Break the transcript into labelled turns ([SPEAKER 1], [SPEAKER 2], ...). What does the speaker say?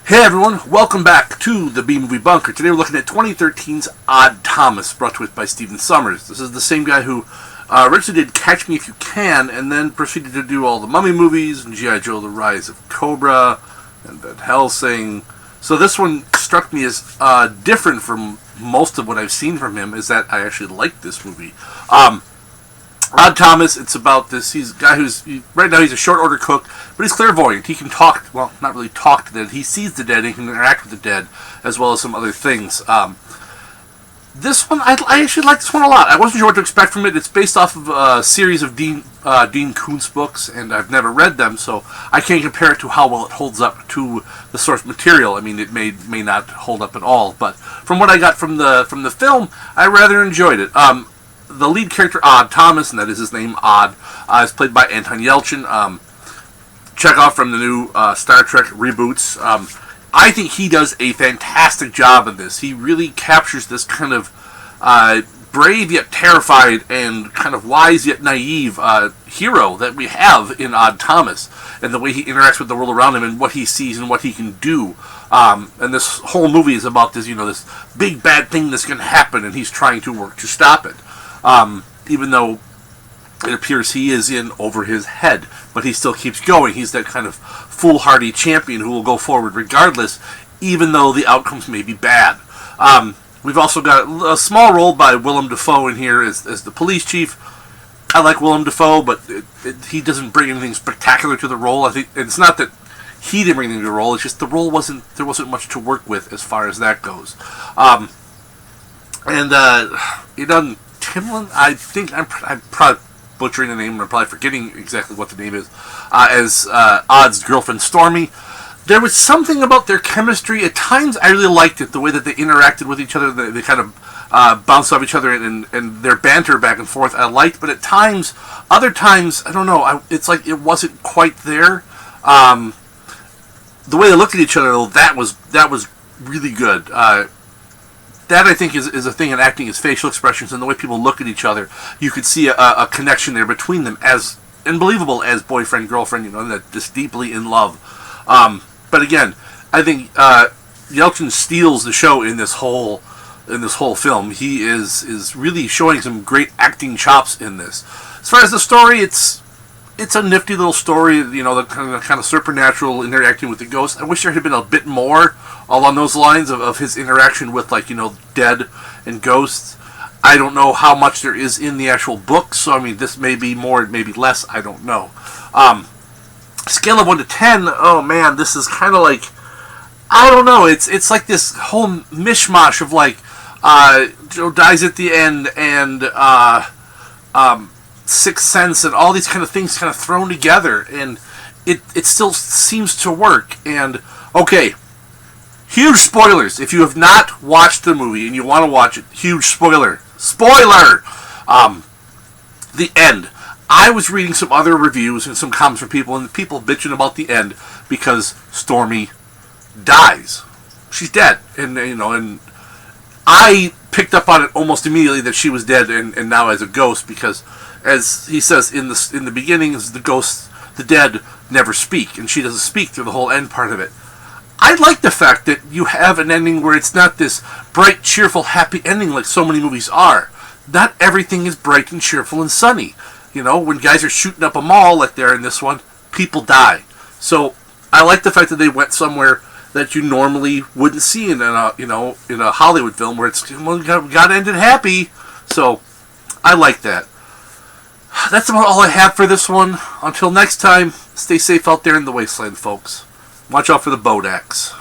[SPEAKER 1] Hey everyone, welcome back to the B-Movie Bunker. Today we're looking at 2013's Odd Thomas, brought to us by Stephen Sommers. This is the same guy who originally did Catch Me If You Can, and then proceeded to do all the Mummy movies, and G.I. Joe: The Rise of Cobra, and Van Helsing. So this one struck me as different from most of what I've seen from him, is that I actually like this movie. Odd Thomas, it's about this, he's a guy right now he's a short order cook, but he's clairvoyant. He can talk, well, not really talk to the dead, he sees the dead and he can interact with the dead, as well as some other things. This one, I actually like this one a lot. I wasn't sure what to expect from it. It's based off of a series of Dean Koontz books, and I've never read them, so I can't compare it to how well it holds up to the source material. I mean, it may not hold up at all, but from what I got from the film, I rather enjoyed it. The lead character, Odd Thomas, and that is his name, Odd, is played by Anton Yelchin. Chekhov from the new Star Trek reboots. I think he does a fantastic job in this. He really captures this kind of brave yet terrified and kind of wise yet naive hero that we have in Odd Thomas, and the way he interacts with the world around him and what he sees and what he can do. And this whole movie is about this, this big bad thing that's going to happen, and he's trying to work to stop it. Even though it appears he is in over his head, but he still keeps going. He's that kind of foolhardy champion who will go forward regardless, even though the outcomes may be bad. We've also got a small role by Willem Dafoe in here as the police chief. I like Willem Dafoe, but he doesn't bring anything spectacular to the role. I think it's not that he didn't bring anything to the role, it's just the role there wasn't much to work with as far as that goes. He done Timlin, I think I'm probably butchering the name, I'm probably forgetting exactly what the name is, as Odd's girlfriend Stormy. There was something about their chemistry. At times I really liked it, the way that they interacted with each other. They kind of bounced off each other, and their banter back and forth I liked, but at times, other times, I don't know, it's like it wasn't quite there. The way they looked at each other, though, that was really good. That, I think, is a thing in acting, is facial expressions and the way people look at each other. You could see a connection there between them, as unbelievable as boyfriend, girlfriend, that just deeply in love. But again, I think Yelchin steals the show in this whole film. He is really showing some great acting chops in this. As far as the story, it's a nifty little story, the kind of supernatural interacting with the ghost. I wish there had been a bit more along those lines of his interaction with, dead and ghosts. I don't know how much there is in the actual book, so, I mean, this may be more, it may be less, I don't know. Scale of 1 to 10, oh man, this is kind of like, I don't know, it's like this whole mishmash of, Joe dies at the end, and, Sixth Sense and all these kind of things kind of thrown together, and it still seems to work. And okay, huge spoilers if you have not watched the movie and you want to watch it. Huge spoiler the end. I was reading some other reviews and some comments from people, and people bitching about the end because Stormy dies. She's dead, and I picked up on it almost immediately that she was dead and now as a ghost, because as he says in the beginning, the ghosts, the dead, never speak, and she doesn't speak through the whole end part of it. I like the fact that you have an ending where it's not this bright, cheerful, happy ending like so many movies are. Not everything is bright and cheerful and sunny. When guys are shooting up a mall like they're in this one, people die. So I like the fact that they went somewhere that you normally wouldn't see in a Hollywood film where it's got to end it happy. So I like that. That's about all I have for this one. Until next time, stay safe out there in the wasteland, folks. Watch out for the Bodax.